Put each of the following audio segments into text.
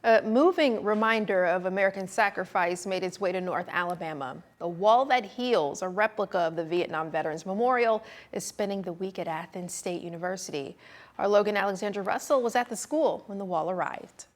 A moving reminder of American sacrifice made its way to North Alabama. The Wall That Heals, a replica of the Vietnam Veterans Memorial, is spending the week at Athens State University. Our Logan Alexandra Russell was at the school when the wall arrived.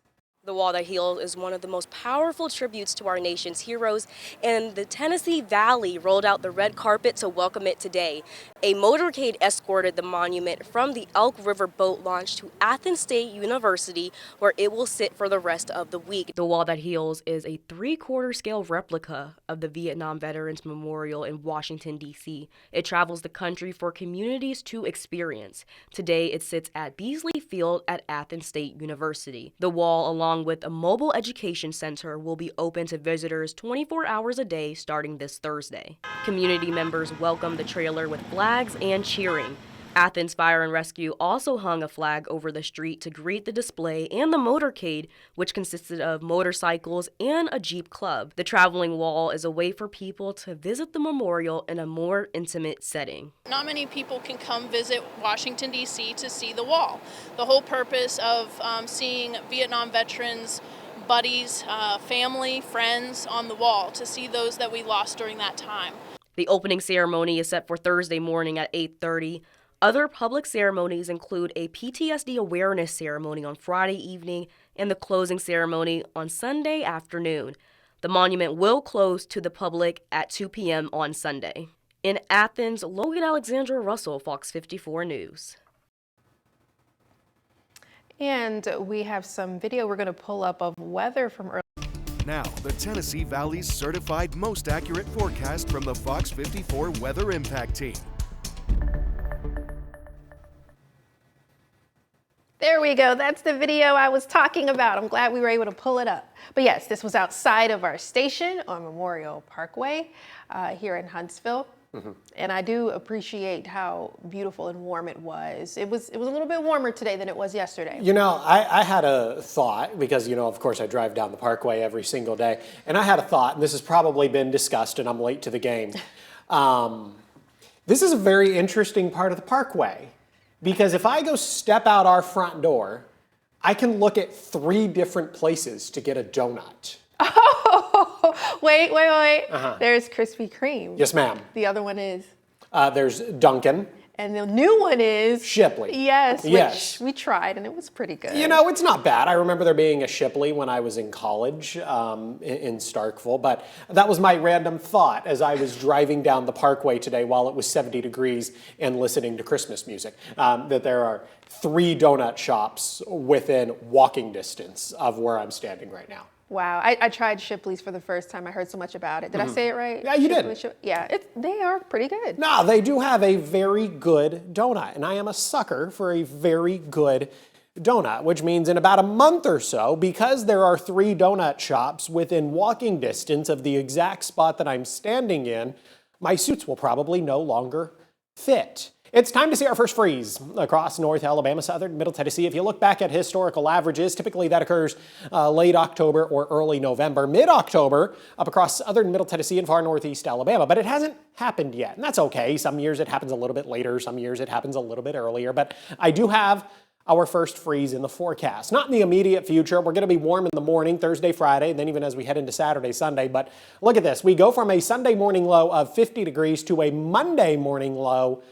The Wall That Heals is one of the most powerful tributes to our nation's heroes, and the Tennessee Valley rolled out the red carpet to welcome it today. A motorcade escorted the monument from the Elk River boat launch to Athens State University, where it will sit for the rest of the week. The Wall That Heals is a 3/4 scale replica of the Vietnam Veterans Memorial in Washington, D.C. It travels the country for communities to experience. Today, it sits at Beasley Field at Athens State University. The wall, along with a mobile education center, will be open to visitors 24 hours a day starting this Thursday. Community members welcomed the trailer with flags and cheering. Athens Fire and Rescue also hung a flag over the street to greet the display and the motorcade, which consisted of motorcycles and a Jeep club. The traveling wall is a way for people to visit the memorial in a more intimate setting. Not many people can come visit Washington, D.C. to see the wall. The whole purpose of seeing Vietnam veterans, buddies, family, friends on the wall, to see those that we lost during that time. The opening ceremony is set for Thursday morning at 8:30. Other public ceremonies include a PTSD awareness ceremony on Friday evening and the closing ceremony on Sunday afternoon. The monument will close to the public at 2 p.m. on Sunday. In Athens, Logan Alexandra Russell, Fox 54 News. And we have some video we're going to pull up of weather from early. Now, the Tennessee Valley's certified most accurate forecast from the Fox 54 Weather Impact Team. There we go. That's the video I was talking about. I'm glad we were able to pull it up. But yes, this was outside of our station on Memorial Parkway here in Huntsville. And I do appreciate how beautiful and warm it was. It was a little bit warmer today than it was yesterday. You know, I had a thought because, you know, of course I drive down the Parkway every single day. And I had a thought, and this has probably been discussed and I'm late to the game. This is a very interesting part of the Parkway. Because if I go step out our front door, I can look at 3 different places to get a donut. Oh, wait. There's Krispy Kreme. Yes, ma'am. The other one is? There's Dunkin'. And the new one is? Shipley. Yes, yes. Which we tried and it was pretty good. You know, it's not bad. I remember there being a Shipley when I was in college in Starkville, but that was my random thought as I was driving down the Parkway today while it was 70 degrees and listening to Christmas music, that there are 3 donut shops within walking distance of where I'm standing right now. Wow, I tried Shipley's for the first time. I heard so much about it. Did I say it right? Yeah, you did. Yeah, they are pretty good. No, they do have a very good donut, and I am a sucker for a very good donut, which means in about a month or so, because there are 3 donut shops within walking distance of the exact spot that I'm standing in, my suits will probably no longer fit. It's time to see our first freeze across North Alabama, southern Middle Tennessee. If you look back at historical averages, typically that occurs late October or early November, mid-October up across southern Middle Tennessee and far northeast Alabama. But it hasn't happened yet, and that's okay. Some years it happens a little bit later, some years it happens a little bit earlier. But I do have our first freeze in the forecast. Not in the immediate future. We're going to be warm in the morning, Thursday, Friday, and then even as we head into Saturday, Sunday. But look at this. We go from a Sunday morning low of 50 degrees to a Monday morning low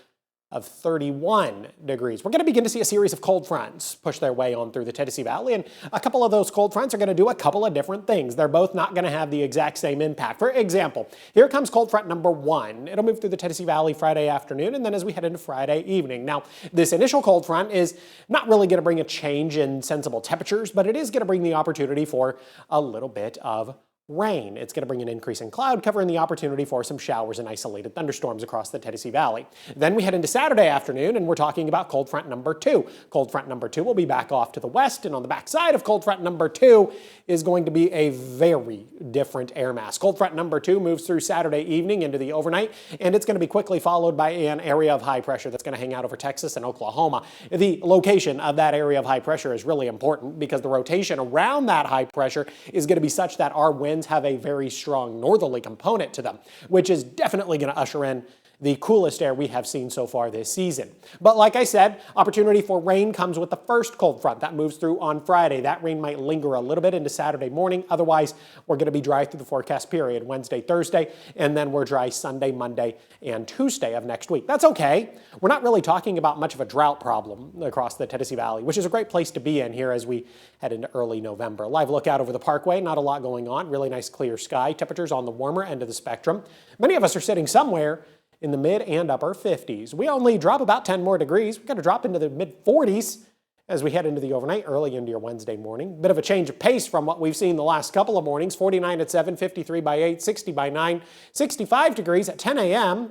of 31 degrees. We're going to begin to see a series of cold fronts push their way on through the Tennessee Valley, and a couple of those cold fronts are going to do a couple of different things. They're both not going to have the exact same impact. For example, here comes cold front number 1. It'll move through the Tennessee Valley Friday afternoon, and then as we head into Friday evening. Now, this initial cold front is not really going to bring a change in sensible temperatures, but it is going to bring the opportunity for a little bit of rain. It's going to bring an increase in cloud cover and the opportunity for some showers and isolated thunderstorms across the Tennessee Valley. Then we head into Saturday afternoon and we're talking about cold front number 2. Cold front number 2 will be back off to the west, and on the backside of cold front number 2 is going to be a very different air mass. Cold front number 2 moves through Saturday evening into the overnight, and it's going to be quickly followed by an area of high pressure that's going to hang out over Texas and Oklahoma. The location of that area of high pressure is really important because the rotation around that high pressure is going to be such that our winds have a very strong northerly component to them, which is definitely going to usher in the coolest air we have seen so far this season. But like I said, opportunity for rain comes with the first cold front that moves through on Friday. That rain might linger a little bit into Saturday morning. Otherwise, we're going to be dry through the forecast period Wednesday, Thursday, and then we're dry Sunday, Monday, and Tuesday of next week. That's okay. We're not really talking about much of a drought problem across the Tennessee Valley, which is a great place to be in here as we head into early November. Live look out over the Parkway, not a lot going on. Really nice clear sky. Temperatures on the warmer end of the spectrum. Many of us are sitting somewhere in the mid and upper 50s. We only drop about 10 more degrees. We've got to drop into the mid 40s as we head into the overnight, early into your Wednesday morning. Bit of a change of pace from what we've seen the last couple of mornings. 49 at 7, 53 by 8, 60 by 9, 65 degrees at 10 a.m.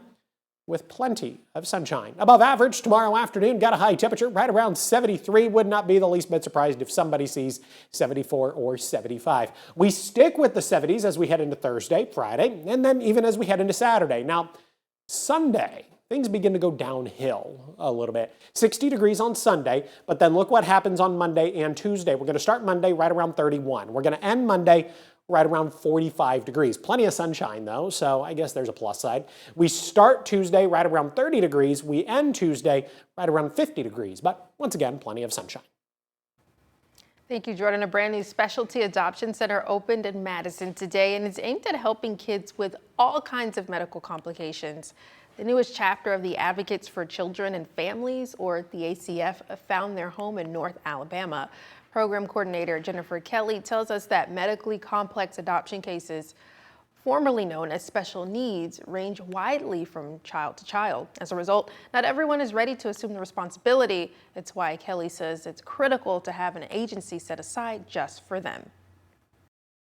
with plenty of sunshine. Above average tomorrow afternoon, got a high temperature right around 73. Would not be the least bit surprised if somebody sees 74 or 75. We stick with the 70s as we head into Thursday, Friday, and then even as we head into Saturday. Now, Sunday, things begin to go downhill a little bit. 60 degrees on Sunday, but then look what happens on Monday and Tuesday. We're going to start Monday right around 31. We're going to end Monday right around 45 degrees. Plenty of sunshine though, so I guess there's a plus side. We start Tuesday right around 30 degrees. We end Tuesday right around 50 degrees, but once again, plenty of sunshine. Thank you, Jordan. A brand new specialty adoption center opened in Madison today and is aimed at helping kids with all kinds of medical complications. The newest chapter of the Advocates for Children and Families, or the ACF, found their home in North Alabama. Program coordinator Jennifer Kelly tells us that medically complex adoption cases, formerly known as special needs, range widely from child to child. As a result, not everyone is ready to assume the responsibility. It's why Kelly says it's critical to have an agency set aside just for them.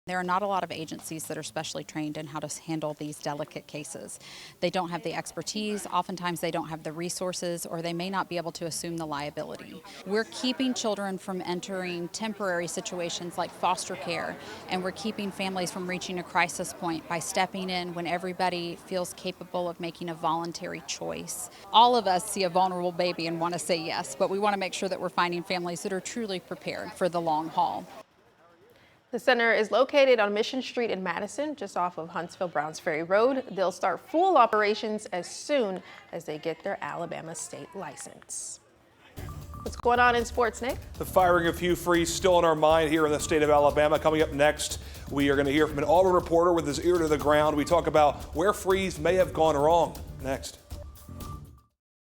There are not a lot of agencies that are specially trained in how to handle these delicate cases. They don't have the expertise, oftentimes they don't have the resources, or they may not be able to assume the liability. We're keeping children from entering temporary situations like foster care, and we're keeping families from reaching a crisis point by stepping in when everybody feels capable of making a voluntary choice. All of us see a vulnerable baby and want to say yes, but we want to make sure that we're finding families that are truly prepared for the long haul. The center is located on Mission Street in Madison, just off of Huntsville-Browns Ferry Road. They'll start full operations as soon as they get their Alabama state license. What's going on in sports, Nick? The firing of Hugh Freeze still in our mind here in the state of Alabama. Coming up next, we are going to hear from an Auburn reporter with his ear to the ground. We talk about where Freeze may have gone wrong. Next.